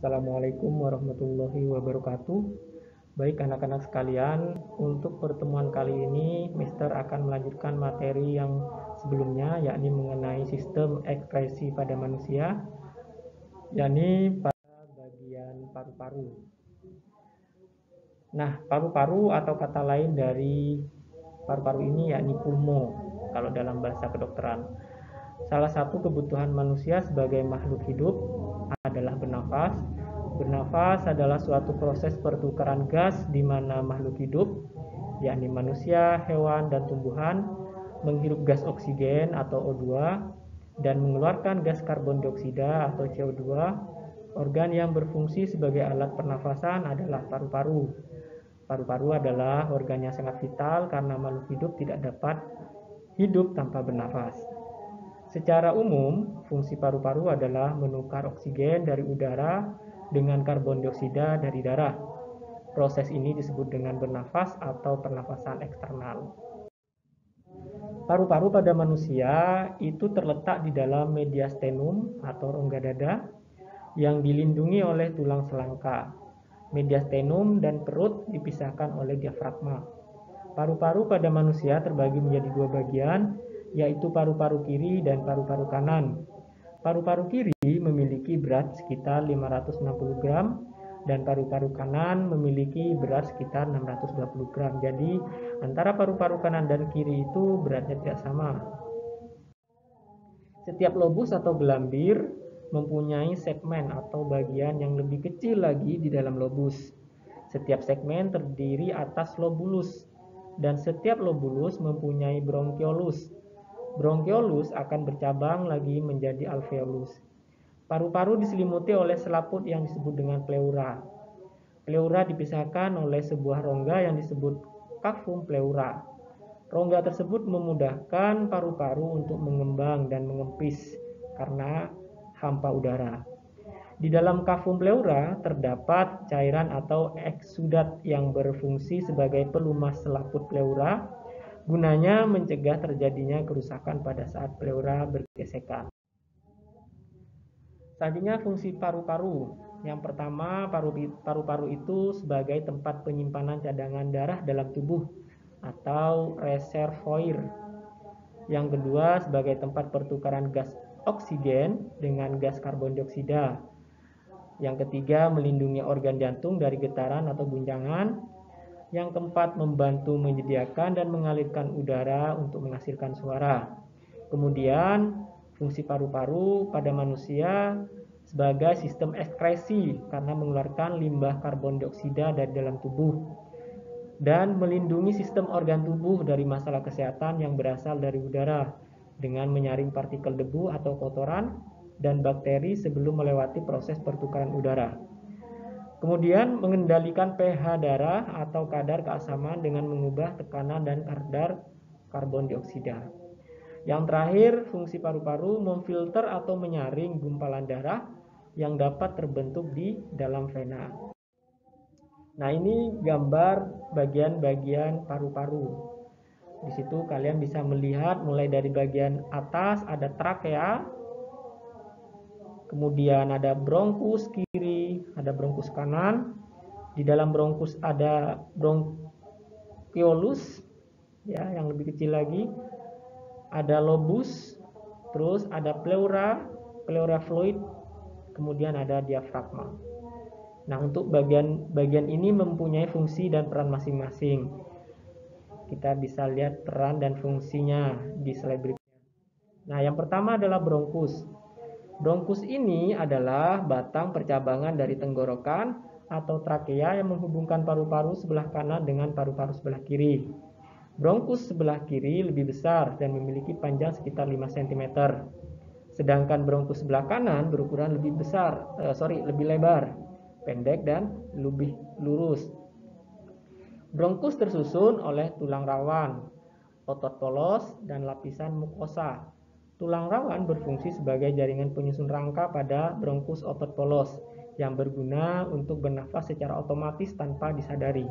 Assalamualaikum warahmatullahi wabarakatuh. Baik anak-anak sekalian, untuk pertemuan kali ini Mister akan melanjutkan materi yang sebelumnya, yakni mengenai sistem ekskresi pada manusia, yakni pada bagian paru-paru. Nah, paru-paru atau kata lain dari paru-paru ini yakni pulmo kalau dalam bahasa kedokteran. Salah satu kebutuhan manusia sebagai makhluk hidup adalah bernafas. Bernafas adalah suatu proses pertukaran gas di mana makhluk hidup, yakni manusia, hewan, dan tumbuhan, menghirup gas oksigen atau O2 dan mengeluarkan gas karbon dioksida atau CO2. Organ yang berfungsi sebagai alat pernafasan adalah paru-paru. Paru-paru adalah organ yang sangat vital karena makhluk hidup tidak dapat hidup tanpa bernafas. Secara umum, fungsi paru-paru adalah menukar oksigen dari udara dengan karbon dioksida dari darah. Proses ini disebut dengan bernafas atau pernafasan eksternal. Paru-paru pada manusia itu terletak di dalam mediastinum atau rongga dada yang dilindungi oleh tulang selangka. Mediastinum dan perut dipisahkan oleh diafragma. Paru-paru pada manusia terbagi menjadi dua bagian, yaitu paru-paru kiri dan paru-paru kanan. Paru-paru kiri memiliki berat sekitar 560 gram dan paru-paru kanan memiliki berat sekitar 620 gram. Jadi antara paru-paru kanan dan kiri itu beratnya tidak sama. Setiap lobus atau gelambir mempunyai segmen atau bagian yang lebih kecil lagi di dalam lobus. Setiap segmen terdiri atas lobulus dan setiap lobulus mempunyai bronkiolus. Bronkiolus akan bercabang lagi menjadi alveolus. Paru-paru diselimuti oleh selaput yang disebut dengan pleura. Pleura dipisahkan oleh sebuah rongga yang disebut cavum pleura. Rongga tersebut memudahkan paru-paru untuk mengembang dan mengempis karena hampa udara. Di dalam cavum pleura terdapat cairan atau eksudat yang berfungsi sebagai pelumas selaput pleura, gunanya mencegah terjadinya kerusakan pada saat pleura bergesekan. Selanjutnya fungsi paru-paru. Yang pertama, paru-paru itu sebagai tempat penyimpanan cadangan darah dalam tubuh atau reservoir. Yang kedua, sebagai tempat pertukaran gas oksigen dengan gas karbon dioksida. Yang ketiga, melindungi organ jantung dari getaran atau guncangan. Yang keempat, membantu menyediakan dan mengalirkan udara untuk menghasilkan suara. Kemudian, fungsi paru-paru pada manusia sebagai sistem ekskresi karena mengeluarkan limbah karbon dioksida dari dalam tubuh dan melindungi sistem organ tubuh dari masalah kesehatan yang berasal dari udara dengan menyaring partikel debu atau kotoran dan bakteri sebelum melewati proses pertukaran udara. Kemudian mengendalikan pH darah atau kadar keasaman dengan mengubah tekanan dan kadar karbon dioksida. Yang terakhir, fungsi paru-paru memfilter atau menyaring gumpalan darah yang dapat terbentuk di dalam vena. Nah, ini gambar bagian-bagian paru-paru. Di situ kalian bisa melihat mulai dari bagian atas ada trakea, kemudian ada bronkus kiri, ada bronkus kanan. Di dalam bronkus ada bronkiolus, ya, yang lebih kecil lagi. Ada lobus, terus ada pleura, pleura fluid, kemudian ada diafragma. Nah, untuk bagian ini mempunyai fungsi dan peran masing-masing. Kita bisa lihat peran dan fungsinya di slide berikutnya. Nah, yang pertama adalah bronkus. Bronkus ini adalah batang percabangan dari tenggorokan atau trakea yang menghubungkan paru-paru sebelah kanan dengan paru-paru sebelah kiri. Bronkus sebelah kiri lebih besar dan memiliki panjang sekitar 5 cm. Sedangkan bronkus sebelah kanan berukuran lebih lebar, pendek dan lebih lurus. Bronkus tersusun oleh tulang rawan, otot polos, dan lapisan mukosa. Tulang rawan berfungsi sebagai jaringan penyusun rangka pada bronkus otot polos yang berguna untuk bernafas secara otomatis tanpa disadari.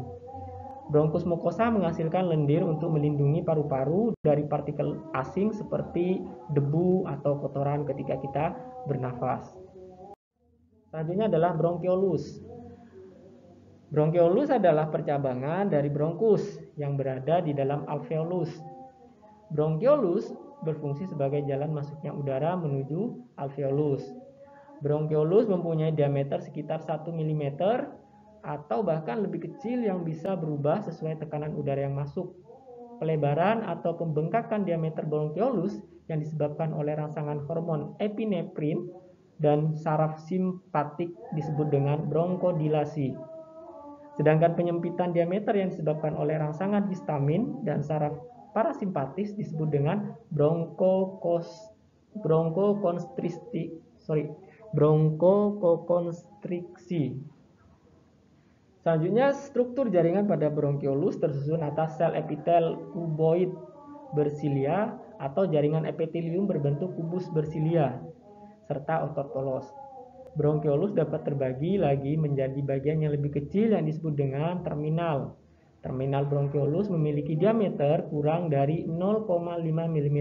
Bronkus mukosa menghasilkan lendir untuk melindungi paru-paru dari partikel asing seperti debu atau kotoran ketika kita bernafas. Selanjutnya adalah bronkiolus. Bronkiolus adalah percabangan dari bronkus yang berada di dalam alveolus. Bronkiolus berfungsi sebagai jalan masuknya udara menuju alveolus. Bronkiolus mempunyai diameter sekitar 1 mm atau bahkan lebih kecil yang bisa berubah sesuai tekanan udara yang masuk. Pelebaran atau pembengkakan diameter bronkiolus yang disebabkan oleh rangsangan hormon epinefrin dan saraf simpatik disebut dengan bronkodilasi. Sedangkan penyempitan diameter yang disebabkan oleh rangsangan histamin dan saraf parasimpatis disebut dengan bronkokonstriksi. Selanjutnya, struktur jaringan pada bronkiolus tersusun atas sel epitel kuboid bersilia atau jaringan epitelium berbentuk kubus bersilia serta otot polos. Bronkiolus dapat terbagi lagi menjadi bagian yang lebih kecil yang disebut dengan terminal. Terminal bronkiolus memiliki diameter kurang dari 0,5 mm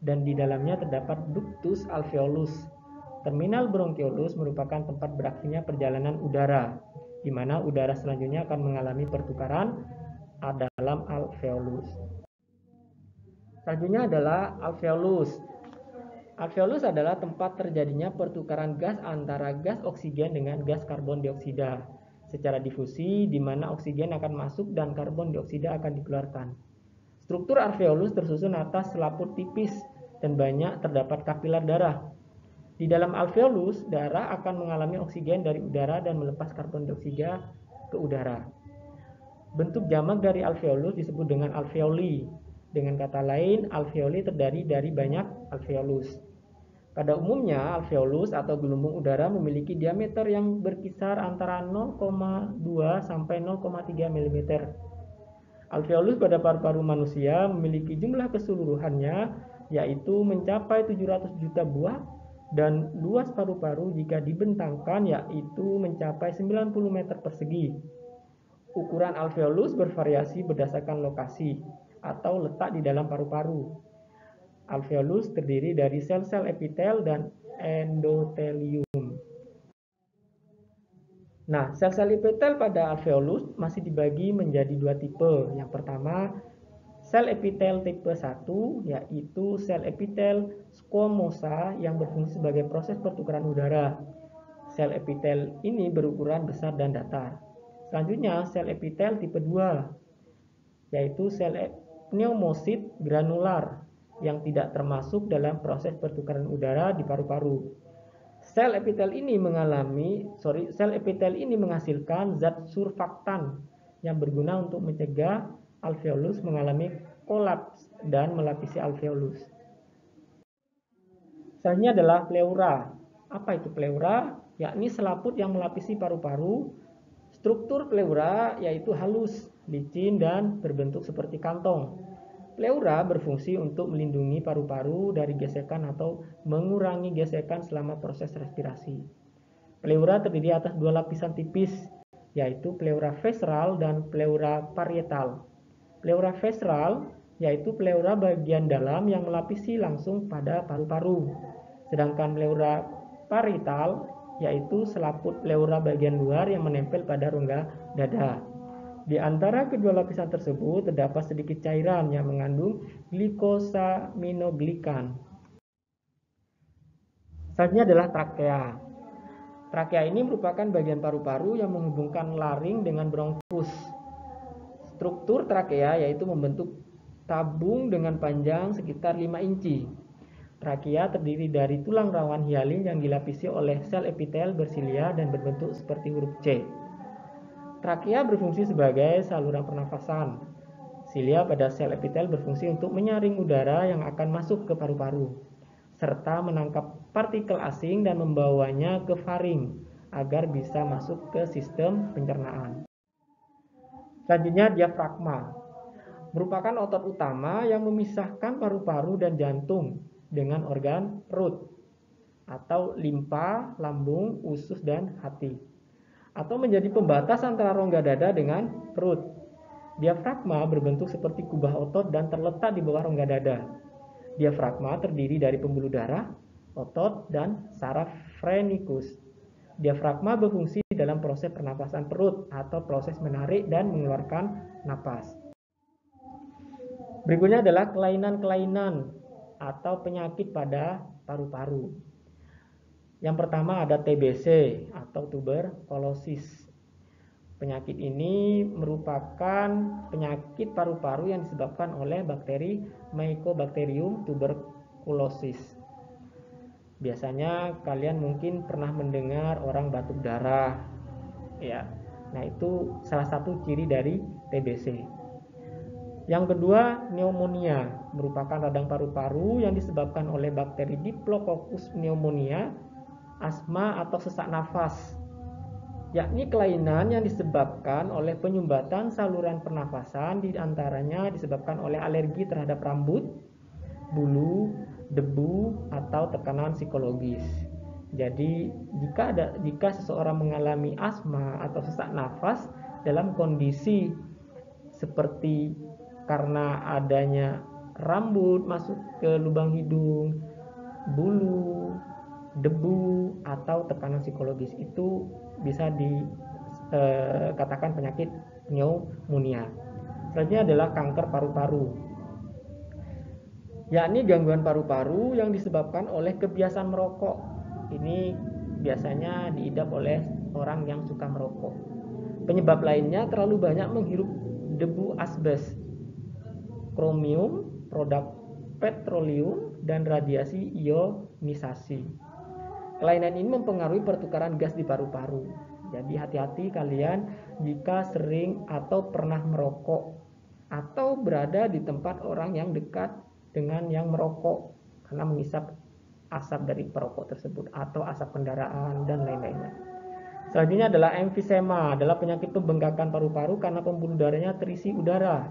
dan di dalamnya terdapat ductus alveolus. Terminal bronkiolus merupakan tempat berakhirnya perjalanan udara, di mana udara selanjutnya akan mengalami pertukaran dalam alveolus. Selanjutnya adalah alveolus. Alveolus adalah tempat terjadinya pertukaran gas antara gas oksigen dengan gas karbon dioksida secara difusi, di mana oksigen akan masuk dan karbon dioksida akan dikeluarkan. Struktur alveolus tersusun atas selaput tipis dan banyak terdapat kapiler darah. Di dalam alveolus, darah akan mengalami oksigen dari udara dan melepas karbon dioksida ke udara. Bentuk jamak dari alveolus disebut dengan alveoli. Dengan kata lain, alveoli terdiri dari banyak alveolus. Pada umumnya, alveolus atau gelombung udara memiliki diameter yang berkisar antara 0,2 sampai 0,3 mm. Alveolus pada paru-paru manusia memiliki jumlah keseluruhannya yaitu mencapai 700 juta buah dan luas paru-paru jika dibentangkan yaitu mencapai 90 meter persegi. Ukuran alveolus bervariasi berdasarkan lokasi atau letak di dalam paru-paru. Alveolus terdiri dari sel-sel epitel dan endotelium. Nah, sel-sel epitel pada alveolus masih dibagi menjadi dua tipe. Yang pertama, sel epitel tipe 1, yaitu sel epitel squamosa yang berfungsi sebagai proses pertukaran udara. Sel epitel ini berukuran besar dan datar. Selanjutnya, sel epitel tipe 2, yaitu sel pneumosit granular yang tidak termasuk dalam proses pertukaran udara di paru-paru. Sel epitel ini menghasilkan zat surfaktan yang berguna untuk mencegah alveolus mengalami kolaps dan melapisi alveolus. Selanjutnya adalah pleura. Apa itu pleura? Yakni selaput yang melapisi paru-paru. Struktur pleura yaitu halus, licin, dan berbentuk seperti kantong. Pleura berfungsi untuk melindungi paru-paru dari gesekan atau mengurangi gesekan selama proses respirasi. Pleura terdiri atas dua lapisan tipis, yaitu pleura visceral dan pleura parietal. Pleura visceral yaitu pleura bagian dalam yang melapisi langsung pada paru-paru. Sedangkan pleura parietal yaitu selaput pleura bagian luar yang menempel pada rongga dada. Di antara kedua lapisan tersebut terdapat sedikit cairan yang mengandung glikosaminoglikan. Selanjutnya adalah trakea. Trakea ini merupakan bagian paru-paru yang menghubungkan laring dengan bronkus. Struktur trakea yaitu membentuk tabung dengan panjang sekitar 5 inci. Trakea terdiri dari tulang rawan hialin yang dilapisi oleh sel epitel bersilia dan berbentuk seperti huruf C. Trakea berfungsi sebagai saluran pernafasan. Silia pada sel epitel berfungsi untuk menyaring udara yang akan masuk ke paru-paru, serta menangkap partikel asing dan membawanya ke faring agar bisa masuk ke sistem pencernaan. Selanjutnya diafragma. Merupakan otot utama yang memisahkan paru-paru dan jantung dengan organ perut atau limpa, lambung, usus, dan hati, atau menjadi pembatas antara rongga dada dengan perut. Diafragma berbentuk seperti kubah otot dan terletak di bawah rongga dada. Diafragma terdiri dari pembuluh darah, otot, dan saraf phrenikus. Diafragma berfungsi dalam proses pernapasan perut atau proses menarik dan mengeluarkan napas. Berikutnya adalah kelainan-kelainan atau penyakit pada paru-paru. Yang pertama ada TBC atau tuberkulosis. Penyakit ini merupakan penyakit paru-paru yang disebabkan oleh bakteri Mycobacterium tuberculosis. Biasanya kalian mungkin pernah mendengar orang batuk darah, ya. Nah, itu salah satu ciri dari TBC. Yang kedua, pneumonia, merupakan radang paru-paru yang disebabkan oleh bakteri Diplococcus pneumonia, asma atau sesak nafas, yakni kelainan yang disebabkan oleh penyumbatan saluran pernafasan, di antaranya disebabkan oleh alergi terhadap rambut, bulu, debu, atau tekanan psikologis. Jadi jika seseorang mengalami asma atau sesak nafas dalam kondisi seperti karena adanya rambut masuk ke lubang hidung, bulu, debu, atau tekanan psikologis, itu bisa dikatakan penyakit pneumonia. Selanjutnya adalah kanker paru-paru, yakni gangguan paru-paru yang disebabkan oleh kebiasaan merokok. Ini biasanya diidap oleh orang yang suka merokok. Penyebab lainnya terlalu banyak menghirup debu asbes, kromium, produk petroleum, dan radiasi ionisasi. Kelainan ini mempengaruhi pertukaran gas di paru-paru. Jadi hati-hati kalian jika sering atau pernah merokok atau berada di tempat orang yang dekat dengan yang merokok karena menghisap asap dari perokok tersebut atau asap kendaraan dan lain-lainnya. Selanjutnya adalah emfisema, adalah penyakit pembengkakan paru-paru karena pembuluh darahnya terisi udara,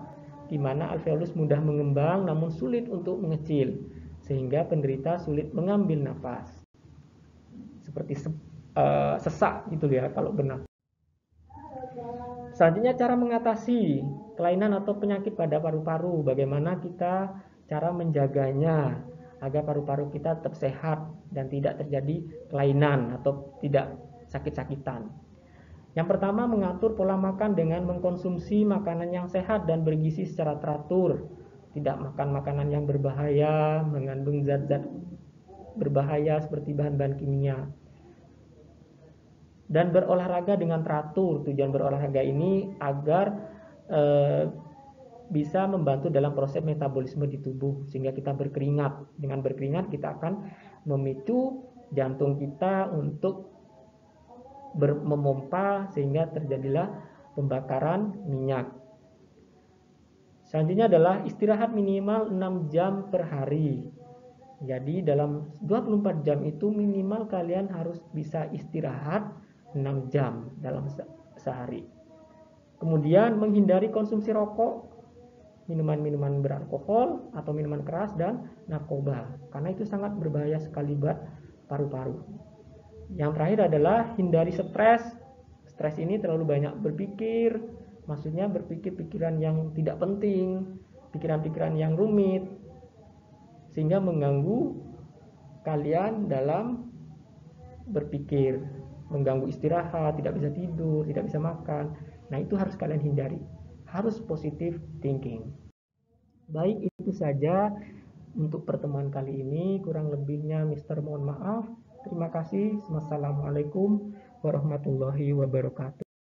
di mana alveolus mudah mengembang namun sulit untuk mengecil, sehingga penderita sulit mengambil nafas. Seperti sesak gitu ya kalau benar. Selanjutnya cara mengatasi kelainan atau penyakit pada paru-paru, bagaimana kita cara menjaganya agar paru-paru kita tetap sehat dan tidak terjadi kelainan atau tidak sakit-sakitan. Yang pertama, mengatur pola makan dengan mengkonsumsi makanan yang sehat dan bergizi secara teratur. Tidak makan makanan yang berbahaya, mengandung zat-zat berbahaya seperti bahan-bahan kimia. Dan berolahraga dengan teratur. Tujuan berolahraga ini agar bisa membantu dalam proses metabolisme di tubuh sehingga kita berkeringat. Dengan berkeringat kita akan memicu jantung kita untuk memompa sehingga terjadilah pembakaran minyak. Selanjutnya adalah istirahat minimal 6 jam per hari. Jadi dalam 24 jam itu minimal kalian harus bisa istirahat 6 jam dalam sehari. Kemudian menghindari konsumsi rokok, minuman-minuman beralkohol atau minuman keras, dan narkoba, karena itu sangat berbahaya sekali buat paru-paru. Yang terakhir adalah hindari stres. Stres ini terlalu banyak berpikir, maksudnya berpikir pikiran yang tidak penting, pikiran-pikiran yang rumit, sehingga mengganggu kalian dalam berpikir, mengganggu istirahat, tidak bisa tidur, tidak bisa makan. Nah, itu harus kalian hindari. Harus positive thinking. Baik, itu saja untuk pertemuan kali ini. Kurang lebihnya Mister mohon maaf. Terima kasih. Wassalamualaikum warahmatullahi wabarakatuh.